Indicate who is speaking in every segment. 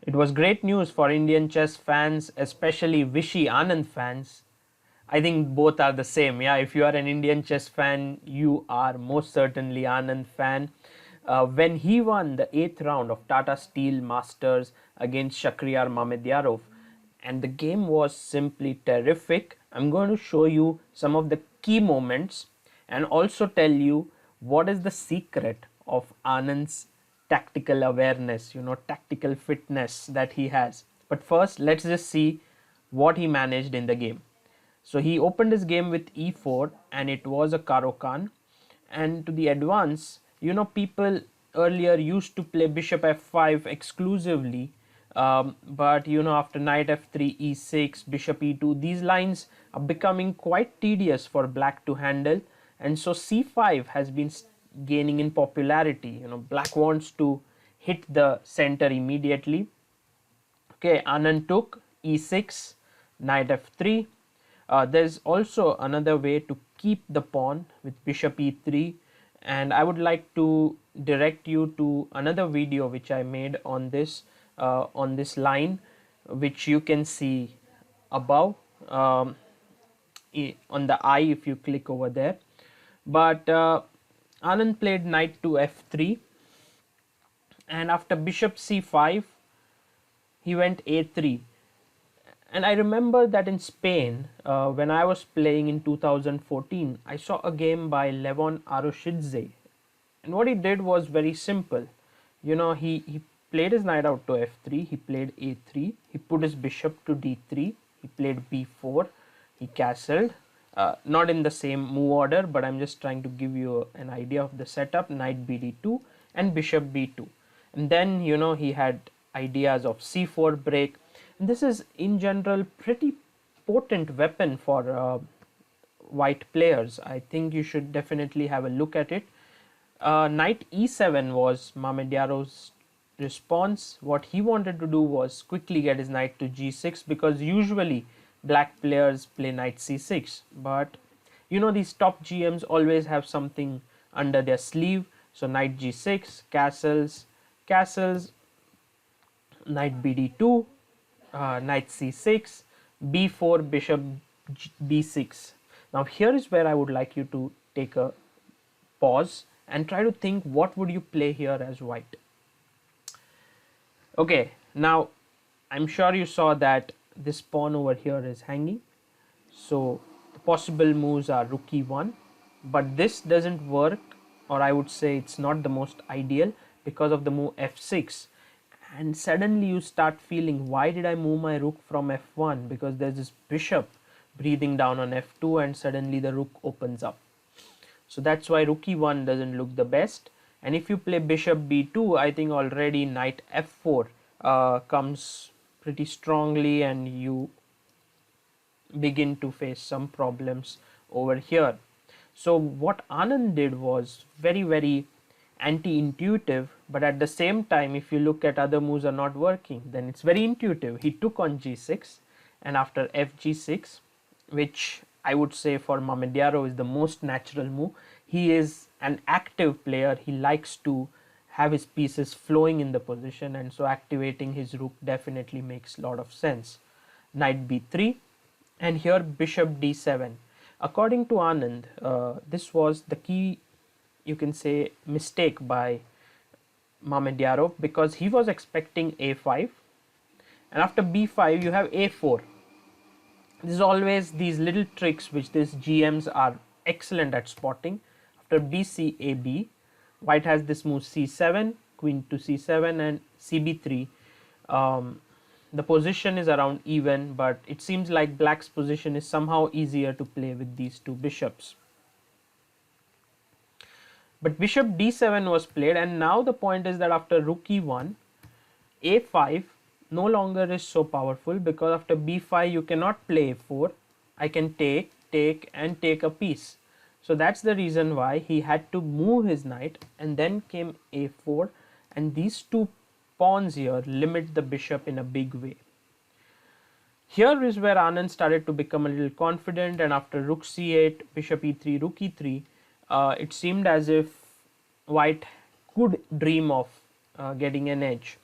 Speaker 1: It was great news for Indian chess fans, especially Vishy Anand fans. I think both are the same. Yeah, if you are an Indian chess fan, you are most certainly Anand fan. When he won the 8th round of Tata Steel Masters against Shakhriyar Mamedyarov, and the game was simply terrific. I'm going to show you some of the key moments and also tell you what is the secret of Anand's tactical awareness, tactical fitness that he has. But first, let's just see what he managed in the game. So he opened his game with e4 and it was a Caro-Kann. And to the advance, people earlier used to play bishop f5 exclusively. But after knight f3, e6, bishop e2, these lines are becoming quite tedious for black to handle. And so c5 has been gaining in popularity. Black wants to hit the center immediately. Okay, Anand took e6, knight f3. There's also another way to keep the pawn with bishop e3, and I would like to direct you to another video which I made on this line, which you can see above on the eye if you click over there. But Anand played knight to f3, and after bishop c5 he went a3. And I remember that in Spain, when I was playing in 2014, I saw a game by Levon Aroshidze. And what he did was very simple. He played his knight out to f3, he played a3, he put his bishop to d3, he played b4, he castled. Not in the same move order, but I'm just trying to give you an idea of the setup. Knight bd2 and bishop b2. And then, he had ideas of c4 break. This is in general pretty potent weapon for white players. I think you should definitely have a look at it. Knight e7 was Mamedyarov's response. What he wanted to do was quickly get his knight to g6, because usually black players play knight c6, but these top GMs always have something under their sleeve. So knight g6, castles, knight bd2, knight c6, b4, bishop b6. Now here is where I would like you to take a pause and try to think, what would you play here as white? Okay, now I'm sure you saw that this pawn over here is hanging. So the possible moves are rook e1, but this doesn't work, or I would say it's not the most ideal, because of the move f6. And suddenly you start feeling, why did I move my rook from f1? Because there's this bishop breathing down on f2 and suddenly the rook opens up. So that's why rook e1 doesn't look the best. And if you play bishop b2, I think already knight f4 comes pretty strongly and you begin to face some problems over here. So what Anand did was very, very anti-intuitive, but at the same time, if you look at other moves are not working, then it's very intuitive. He took on g6, and after fg6, which I would say for Mamedyarov is the most natural move. He is an active player. He likes to have his pieces flowing in the position, and so activating his rook definitely makes a lot of sense. Knight b3, and here bishop d7. According to Anand, this was the key, you can say, mistake by Mamedyarov, because he was expecting a5, and after b5 you have a4. This is always these little tricks which these GMs are excellent at spotting. After bc ab, white has this move c7, queen to c7, and cb3. The position is around even, but it seems like black's position is somehow easier to play with these two bishops. But bishop d7 was played, and now the point is that after rook e1, a5 no longer is so powerful, because after b5 you cannot play a4. I can take, and take a piece. So that's the reason why he had to move his knight, and then came a4, and these two pawns here limit the bishop in a big way. Here is where Anand started to become a little confident, and after rook c8, bishop e3, rook e3, it seemed as if white could dream of getting an edge.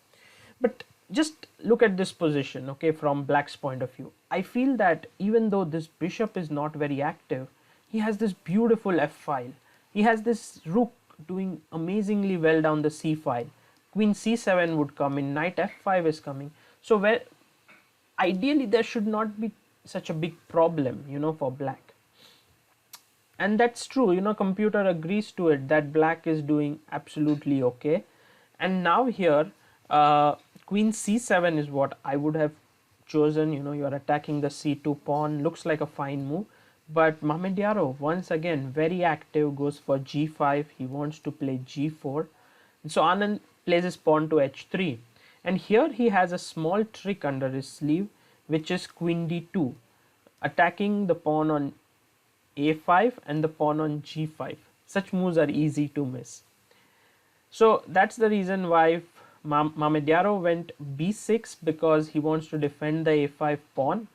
Speaker 1: But just look at this position, okay, from black's point of view. I feel that even though this bishop is not very active, he has this beautiful f file. He has this rook doing amazingly well down the c file. Queen c7 would come in, knight f5 is coming. So where ideally there should not be such a big problem, for black. And that's true, computer agrees to it that black is doing absolutely okay. And now here queen c7 is what I would have chosen. You are attacking the c2 pawn, looks like a fine move, but Mamedyarov once again very active, goes for g5. He wants to play g4, and so Anand plays his pawn to h3, and here he has a small trick under his sleeve, which is queen d2, attacking the pawn on a5 and the pawn on g5. Such moves are easy to miss. So that's the reason why Mamedyarov went b6, because he wants to defend the a5 pawn.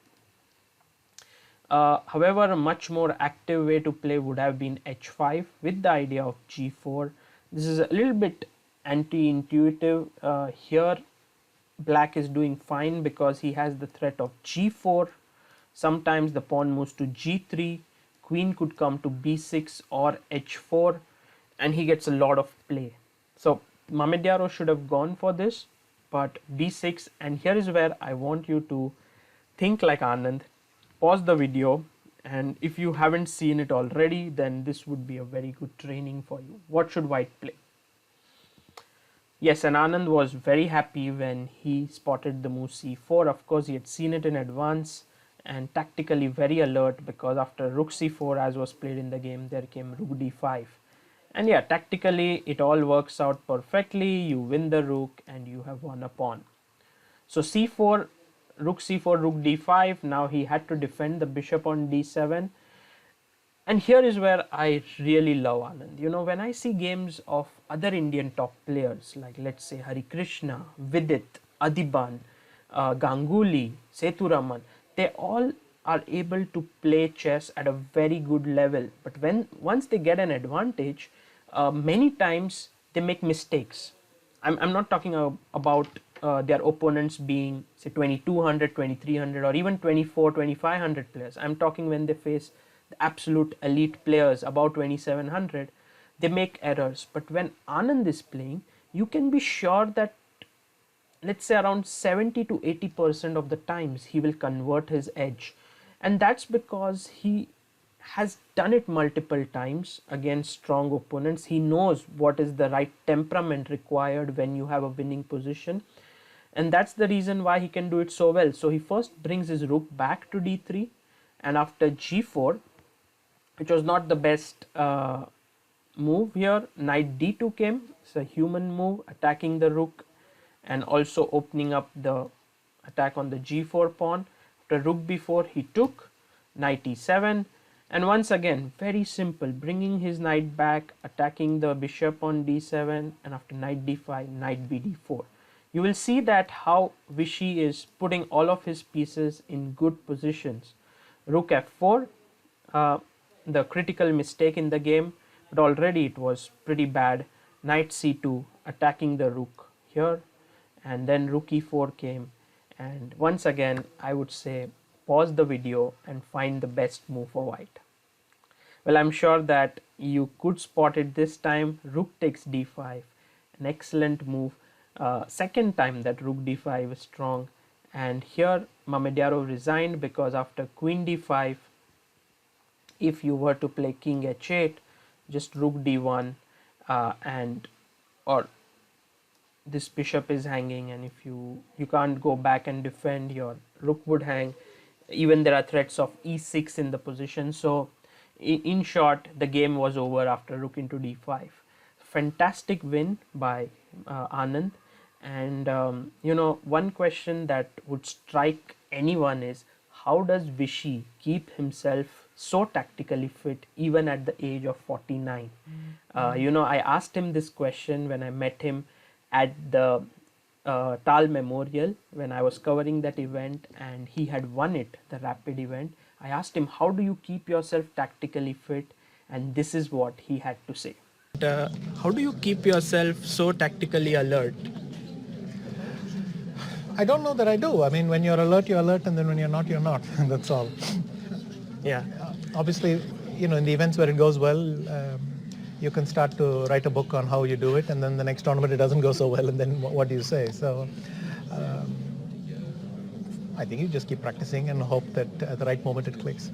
Speaker 1: However, a much more active way to play would have been h5 with the idea of g4. This is a little bit anti-intuitive. Here black is doing fine because he has the threat of g4. Sometimes the pawn moves to g3, queen could come to b6 or h4, and he gets a lot of play. So Mamedyarov should have gone for this, but b6, and here is where I want you to think like Anand. Pause the video, and if you haven't seen it already, then this would be a very good training for you. What should white play? Yes, and Anand was very happy when he spotted the move c4. Of course, he had seen it in advance and tactically very alert, because after rook c4, as was played in the game, there came rook d5. And yeah, tactically it all works out perfectly. You win the rook and you have won a pawn. So c4, rook c4, rook d5. Now he had to defend the bishop on d7. And here is where I really love Anand. When I see games of other Indian top players, like let's say Hari Krishna, Vidit, Adiban, Ganguly, Sethuraman, they all are able to play chess at a very good level. But once they get an advantage, many times they make mistakes. I'm not talking about their opponents being say 2200, 2300 or even 24, 2500 players. I'm talking when they face the absolute elite players about 2700, they make errors. But when Anand is playing, you can be sure that let's say around 70 to 80% of the times he will convert his edge, and that's because he has done it multiple times against strong opponents. He knows what is the right temperament required when you have a winning position, and that's the reason why he can do it so well. So he first brings his rook back to d3, and after g4, which was not the best move here, knight d2 came. It's a human move, attacking the rook and also opening up the attack on the g4 pawn. After rook b4, he took knight e7, and once again very simple, bringing his knight back, attacking the bishop on d7, and after knight d5, knight bd4. You will see that how Vishy is putting all of his pieces in good positions. Rook f4, the critical mistake in the game, but already it was pretty bad. Knight c2, attacking the rook here, and then rook e4 came, and once again I would say pause the video and find the best move for white. Well, I'm sure that you could spot it this time. Rook takes d5, an excellent move. Second time that rook d5 is strong, and here Mamedyarov resigned because after queen d5, if you were to play king h8, just rook d1, and or this bishop is hanging, and if you can't go back and defend, your rook would hang. Even there are threats of e6 in the position. So in short, the game was over after rook into d5. Fantastic win by Anand. And one question that would strike anyone is, how does Vishy keep himself so tactically fit even at the age of 49? I asked him this question when I met him at the Tal Memorial when I was covering that event, and he had won it, the rapid event. I asked him, how do you keep yourself tactically fit? And this is what he had to say.
Speaker 2: How do you keep yourself so tactically alert? I don't know that I do. I mean, when you're alert, and then when you're not. That's all.
Speaker 1: Yeah.
Speaker 2: Obviously, in the events where it goes well, you can start to write a book on how you do it, and then the next tournament it doesn't go so well, and then what do you say? So I think you just keep practicing and hope that at the right moment it clicks.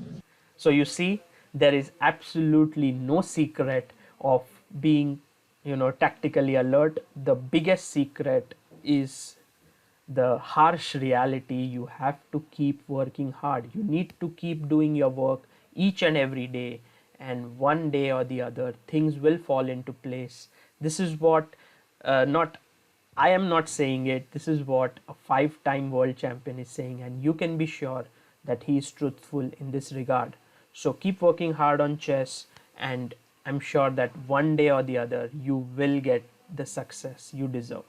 Speaker 1: So you see, there is absolutely no secret of being, tactically alert. The biggest secret is the harsh reality. You have to keep working hard. You need to keep doing your work each and every day, and one day or the other things will fall into place. This is what not I am not saying it. This is what a 5-time world champion is saying, and you can be sure that he is truthful in this regard. So keep working hard on chess, and I'm sure that one day or the other you will get the success you deserve.